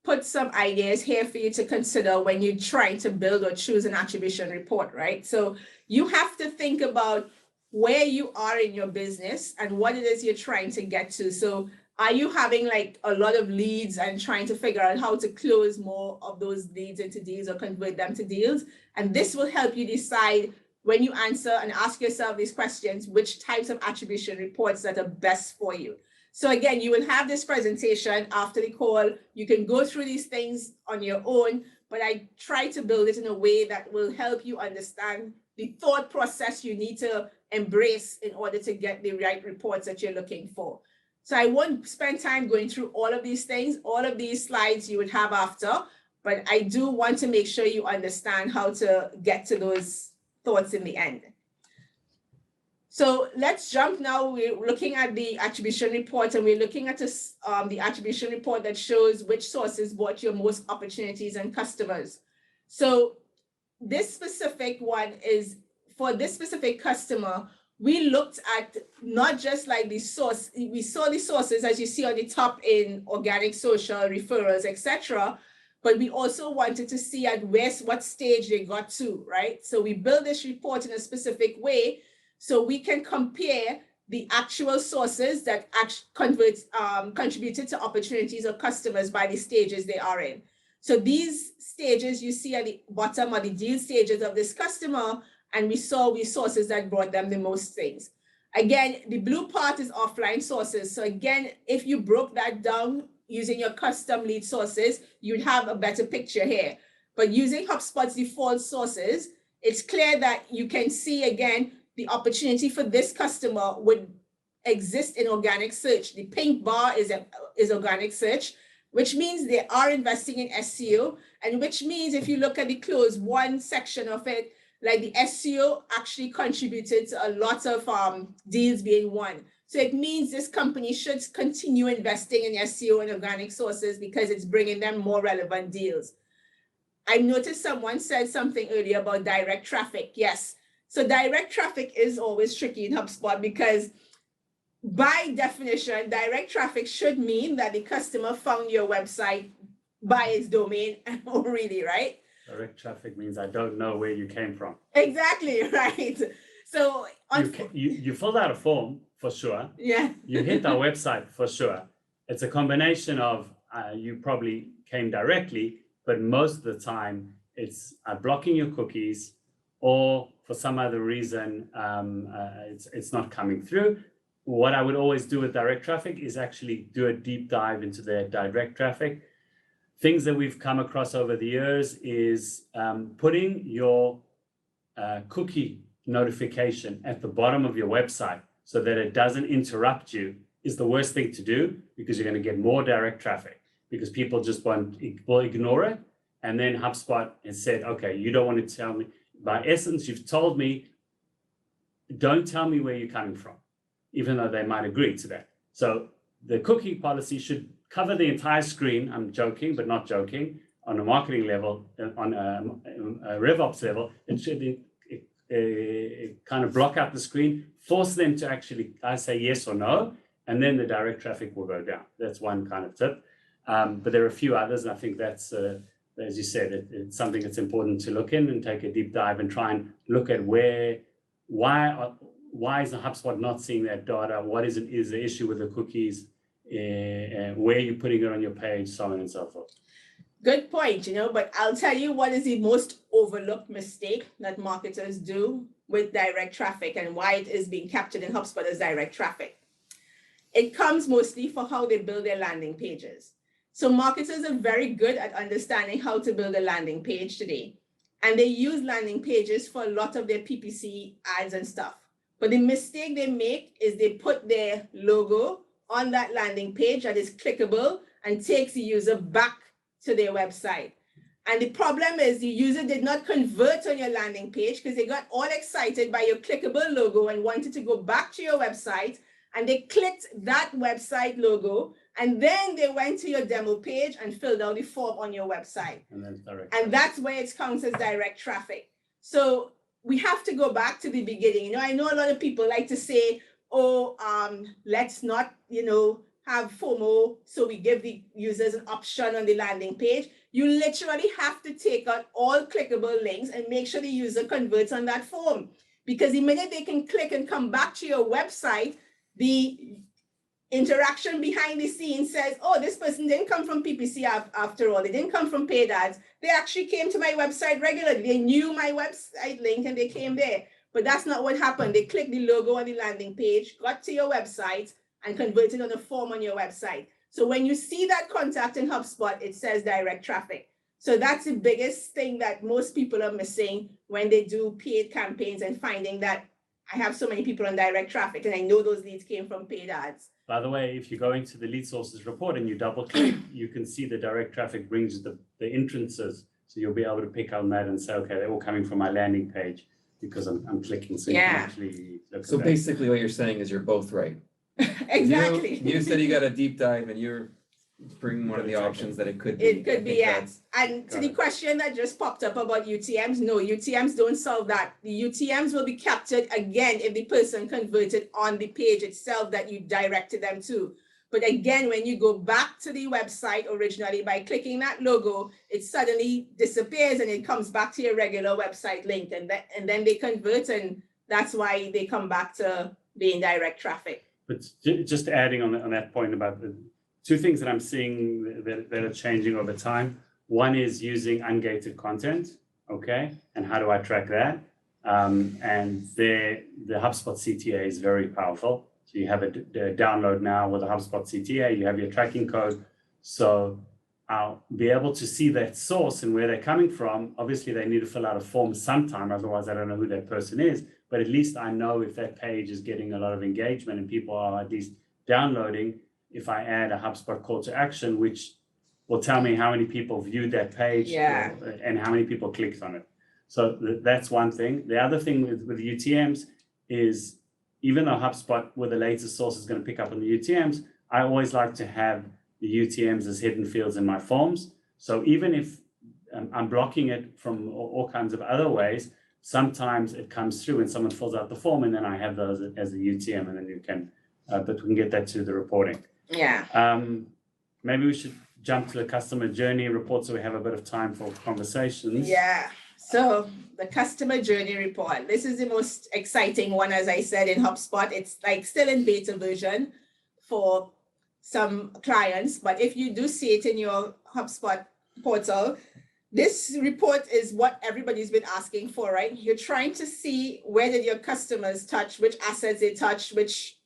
put some ideas here for you to consider when you're trying to build or choose an attribution report, right? So you have to think about where you are in your business and what it is you're trying to get to. So are you having like a lot of leads and trying to figure out how to close more of those leads into deals or convert them to deals? And this will help you decide, when you answer and ask yourself these questions, which types of attribution reports that are best for you. So again, you will have this presentation after the call. You can go through these things on your own, but I try to build it in a way that will help you understand the thought process you need to embrace in order to get the right reports that you're looking for. So I won't spend time going through all of these things. All of these slides you would have after, but I do want to make sure you understand how to get to those thoughts in the end. So let's jump now. We're looking at the attribution report, and we're looking at the attribution report that shows which sources brought you most opportunities and customers. So this specific one is for this specific customer. We looked at not just like the source, we saw the sources as you see on the top in organic, social, referrals, etc. But we also wanted to see at what stage they got to, right? So we built this report in a specific way so we can compare the actual sources that contributed to opportunities or customers by the stages they are in. So these stages you see at the bottom are the deal stages of this customer, and we saw sources that brought them the most things. Again, the blue part is offline sources. So again, if you broke that down using your custom lead sources, you'd have a better picture here. But using HubSpot's default sources, it's clear that you can see again, the opportunity for this customer would exist in organic search. The pink bar is organic search, which means they are investing in SEO, and which means if you look at the closed won section of it, like the SEO actually contributed to a lot of deals being won. So it means this company should continue investing in SEO and organic sources because it's bringing them more relevant deals. I noticed someone said something earlier about direct traffic. Yes. So direct traffic is always tricky in HubSpot because by definition, direct traffic should mean that the customer found your website by its domain really, right? Direct traffic means I don't know where you came from. Exactly, right. So You filled out a form for sure. yeah. You hit our website for sure. It's a combination of you probably came directly, but most of the time it's blocking your cookies, or for some other reason it's not coming through. What I would always do with direct traffic is actually do a deep dive into their direct traffic. Things that we've come across over the years is putting your cookie notification at the bottom of your website so that it doesn't interrupt you is the worst thing to do, because you're going to get more direct traffic because people just will ignore it. And then HubSpot has said, okay, you don't want to tell me. By essence, you've told me, don't tell me where you're coming from, even though they might agree to that. So the cookie policy should cover the entire screen. I'm joking, but not joking. On a marketing level, on a RevOps level, it should kind of block out the screen, force them to actually say yes or no, and then the direct traffic will go down. That's one kind of tip. But there are a few others, and I think that's, as you said, it's something that's important to look in and take a deep dive and try and look at why is the HubSpot not seeing that data? What is the issue with the cookies? Where you're putting it on your page, so on and so forth. Good point, but I'll tell you what is the most overlooked mistake that marketers do with direct traffic and why it is being captured in HubSpot as direct traffic. It comes mostly for how they build their landing pages. So marketers are very good at understanding how to build a landing page today. And they use landing pages for a lot of their PPC ads and stuff. But the mistake they make is they put their logo on that landing page that is clickable and takes the user back to their website. And the problem is the user did not convert on your landing page because they got all excited by your clickable logo and wanted to go back to your website, and they clicked that website logo, and then they went to your demo page and filled out the form on your website. And that's where it counts as direct traffic. So we have to go back to the beginning. I know a lot of people like to say, let's not, have FOMO, so we give the users an option on the landing page. You literally have to take out all clickable links and make sure the user converts on that form. Because the minute they can click and come back to your website, the interaction behind the scenes says, oh, this person didn't come from PPC after all. They didn't come from paid ads. They actually came to my website regularly. They knew my website link and they came there. But that's not what happened. They clicked the logo on the landing page, got to your website, and converted on a form on your website. So when you see that contact in HubSpot, it says direct traffic. So that's the biggest thing that most people are missing when they do paid campaigns and finding that I have so many people on direct traffic and I know those leads came from paid ads. By the way, if you go into the lead sources report and you double click, you can see the direct traffic brings the entrances. So you'll be able to pick on that and say, okay, they're all coming from my landing page because I'm clicking. So you can actually look So at basically what you're saying is you're both right. Exactly. You said you got a deep dive and you're bringing one of the options that it could be. It could be, yes. And to the question that just popped up about UTMs, no, UTMs don't solve that. The UTMs will be captured again if the person converted on the page itself that you directed them to. But again, when you go back to the website originally by clicking that logo, it suddenly disappears and it comes back to your regular website link, and then they convert, and that's why they come back to being direct traffic. But just adding on that point about the two things that I'm seeing that are changing over time. One is using ungated content, okay? And how do I track that? And the HubSpot CTA is very powerful. So you have a download now with a HubSpot CTA, you have your tracking code. So I'll be able to see that source and where they're coming from. Obviously, they need to fill out a form sometime, otherwise I don't know who that person is. But at least I know if that page is getting a lot of engagement and people are at least downloading, if I add a HubSpot call to action, which will tell me how many people viewed that page and how many people clicked on it. So that's one thing. The other thing with UTMs is, even though HubSpot with the latest source is going to pick up on the UTMs, I always like to have the UTMs as hidden fields in my forms. So even if I'm blocking it from all kinds of other ways, sometimes it comes through and someone fills out the form and then I have those as a UTM, and then you can but we can get that to the reporting. Yeah. Maybe we should jump to the customer journey report so we have a bit of time for conversations. Yeah. So the customer journey report, this is the most exciting one, as I said, in HubSpot. It's like still in beta version for some clients, but if you do see it in your HubSpot portal, this report is what everybody's been asking for, right? You're trying to see where did your customers touch, which assets they touched, which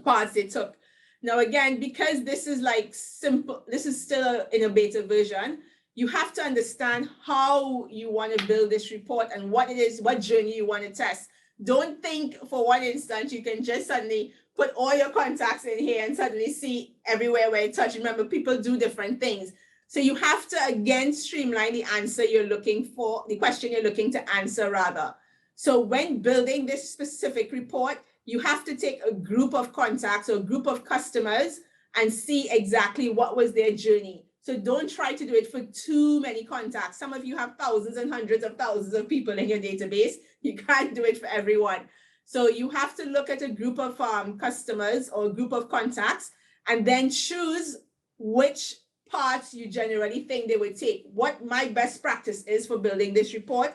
parts they took. Now, again, because this is like simple, this is still in a beta version, you have to understand how you want to build this report and what it is, what journey you want to test. Don't think for one instant you can just suddenly put all your contacts in here and suddenly see everywhere where it touched. Remember, people do different things. So you have to, again, streamline the answer you're looking for, the question you're looking to answer rather. So when building this specific report, you have to take a group of contacts or a group of customers and see exactly what was their journey. So don't try to do it for too many contacts. Some of you have thousands and hundreds of thousands of people in your database. You can't do it for everyone. So you have to look at a group of customers or a group of contacts and then choose which parts you generally think they would take. What my best practice is for building this report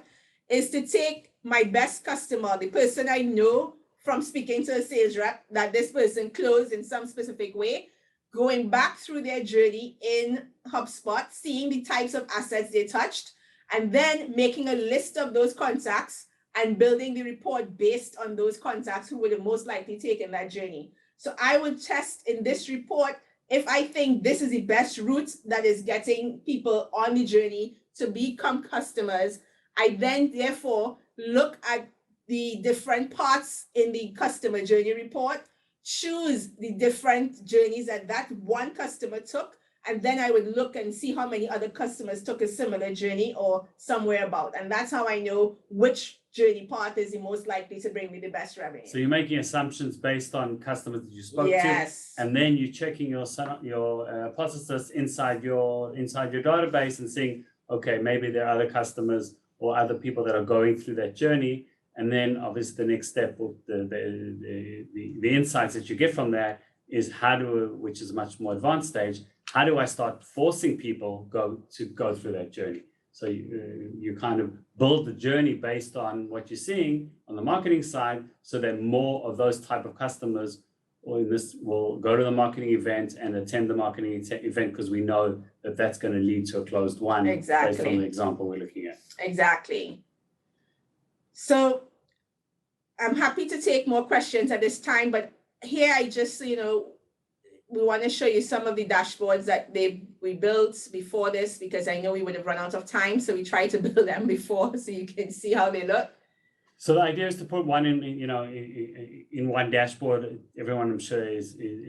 is to take my best customer, the person I know from speaking to a sales rep that this person closed in some specific way, going back through their journey in HubSpot, seeing the types of assets they touched, and then making a list of those contacts and building the report based on those contacts who would have most likely taken that journey. So I would test in this report if I think this is the best route that is getting people on the journey to become customers. I then therefore look at the different parts in the customer journey report, choose the different journeys that one customer took, and then I would look and see how many other customers took a similar journey or somewhere about. And that's how I know which journey path is the most likely to bring me the best revenue. So you're making assumptions based on customers that you spoke Yes. to, and then you're checking your hypothesis inside your database and seeing, okay, maybe there are other customers or other people that are going through that journey. And then obviously the next step of the insights that you get from that is which is a much more advanced stage, how do I start forcing people go through that journey? So you kind of build the journey based on what you're seeing on the marketing side, so that more of those type of customers will go to the marketing event and attend the marketing event, because we know that that's going to lead to a closed one. Exactly. Based on the example we're looking at. Exactly. So I'm happy to take more questions at this time, but here I just, we want to show you some of the dashboards that we built before this, because I know we would have run out of time. So we try to build them before so you can see how they look. So the idea is to put one in one dashboard. Everyone, I'm sure,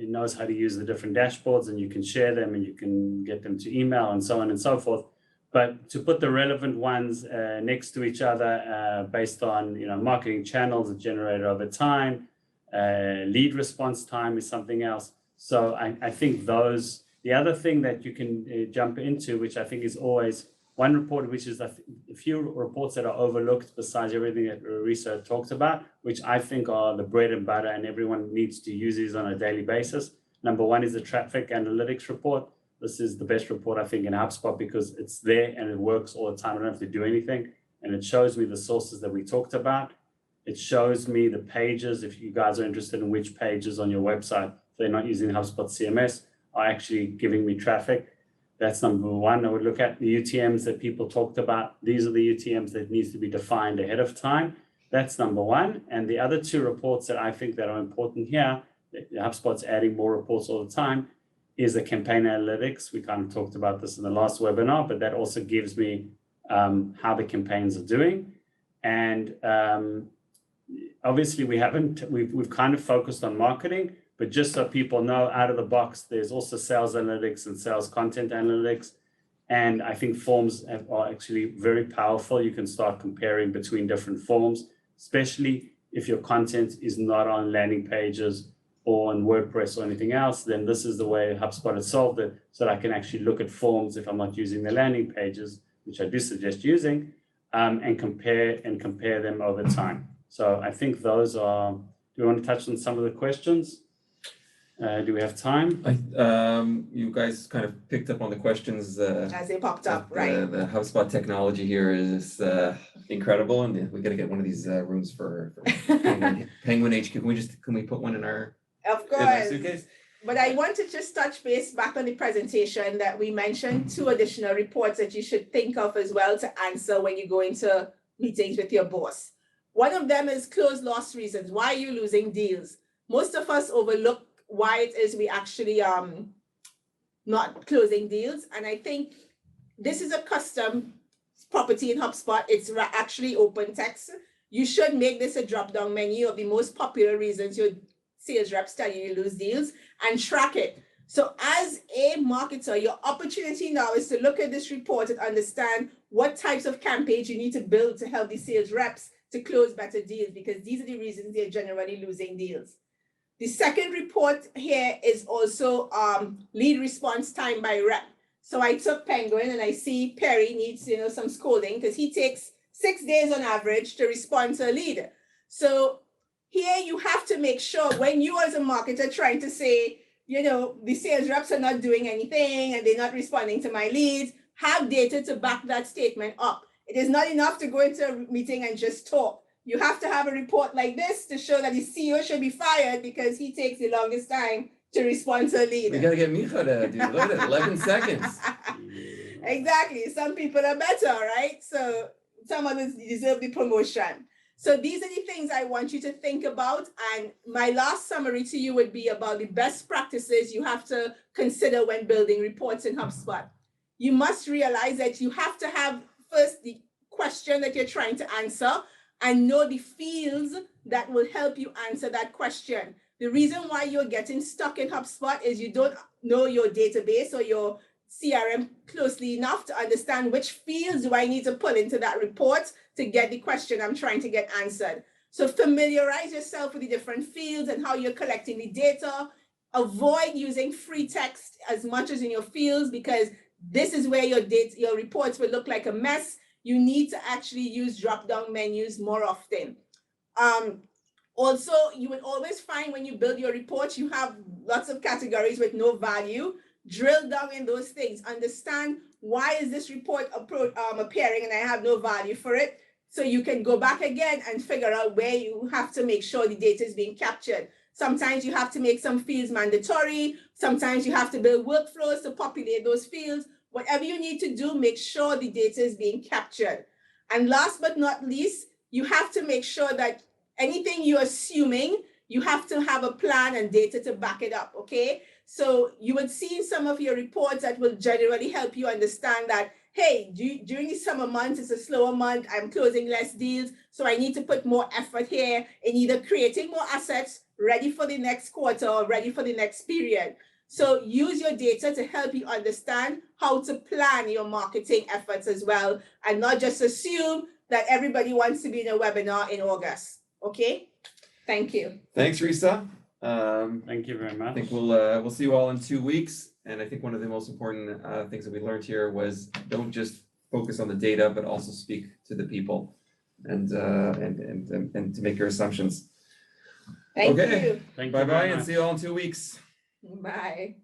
knows how to use the different dashboards, and you can share them and you can get them to email and so on and so forth. But to put the relevant ones next to each other based on marketing channels that generated over time, lead response time is something else. So I think the other thing that you can jump into, which I think is always one report, which is a few reports that are overlooked besides everything that Resa talked about, which I think are the bread and butter and everyone needs to use these on a daily basis. Number one is the traffic analytics report. This is the best report, I think, in HubSpot because it's there and it works all the time. I don't have to do anything. And it shows me the sources that we talked about. It shows me the pages, if you guys are interested in which pages on your website, if they're not using HubSpot CMS, are actually giving me traffic. That's number one. I would look at the UTMs that people talked about. These are the UTMs that needs to be defined ahead of time. That's number one. And the other two reports that I think that are important here, HubSpot's adding more reports all the time, is the campaign analytics. We kind of talked about this in the last webinar, but that also gives me how the campaigns are doing. And obviously we've kind of focused on marketing, but just so people know, out of the box, there's also sales analytics and sales content analytics. And I think forms are actually very powerful. You can start comparing between different forms, especially if your content is not on landing pages or on WordPress or anything else, then this is the way HubSpot has solved it, so that I can actually look at forms if I'm not using the landing pages, which I do suggest using, and compare them over time. So I think those are, do you want to touch on some of the questions? Do we have time? You guys kind of picked up on the questions. As they popped up, right? The HubSpot technology here is incredible, and we got to get one of these rooms for Penguin HQ. Can we put one in our Of in our course. suitcase? But I want to just touch base back on the presentation that we mentioned 2 additional reports that you should think of as well to answer when you go into meetings with your boss. One of them is close loss reasons. Why are you losing deals? Most of us overlook why it is we actually not closing deals. And I think this is a custom property in HubSpot. It's actually open text. You should make this a drop-down menu of the most popular reasons your sales reps tell you lose deals and track it. So as a marketer, your opportunity now is to look at this report and understand what types of campaigns you need to build to help the sales reps to close better deals, because these are the reasons they're generally losing deals. The second report here is also lead response time by rep. So I took Penguin and I see Perry needs some scolding because he takes 6 days on average to respond to a lead. So here you have to make sure when you as a marketer trying to say, the sales reps are not doing anything and they're not responding to my leads, have data to back that statement up. It is not enough to go into a meeting and just talk. You have to have a report like this to show that the CEO should be fired because he takes the longest time to respond to a lead. We got to get Micha to do it. Look at it, 11 seconds. Exactly. Some people are better, right? So some others deserve the promotion. So these are the things I want you to think about. And my last summary to you would be about the best practices you have to consider when building reports in HubSpot. You must realize that you have to have first the question that you're trying to answer and know the fields that will help you answer that question. The reason why you're getting stuck in HubSpot is you don't know your database or your CRM closely enough to understand which fields do I need to pull into that report to get the question I'm trying to get answered. So familiarize yourself with the different fields and how you're collecting the data. Avoid using free text as much as in your fields, because this is where your reports will look like a mess. You need to actually use drop-down menus more often. Also, you will always find when you build your reports, you have lots of categories with no value. Drill down in those things. Understand why is this report appearing and I have no value for it. So you can go back again and figure out where you have to make sure the data is being captured. Sometimes you have to make some fields mandatory. Sometimes you have to build workflows to populate those fields. Whatever you need to do, make sure the data is being captured. And last but not least, you have to make sure that anything you're assuming, you have to have a plan and data to back it up, okay? So you would see in some of your reports that will generally help you understand that, hey, during the summer months, it's a slower month, I'm closing less deals, so I need to put more effort here in either creating more assets ready for the next quarter or ready for the next period. So use your data to help you understand how to plan your marketing efforts as well, and not just assume that everybody wants to be in a webinar in August, okay? Thank you. Thanks, Resa. Thank you very much. I think we'll see you all in 2 weeks. And I think one of the most important things that we learned here was don't just focus on the data, but also speak to the people and to make your assumptions. Thank Okay. you. Thank you Bye-bye very and much. see you all in 2 weeks. Bye.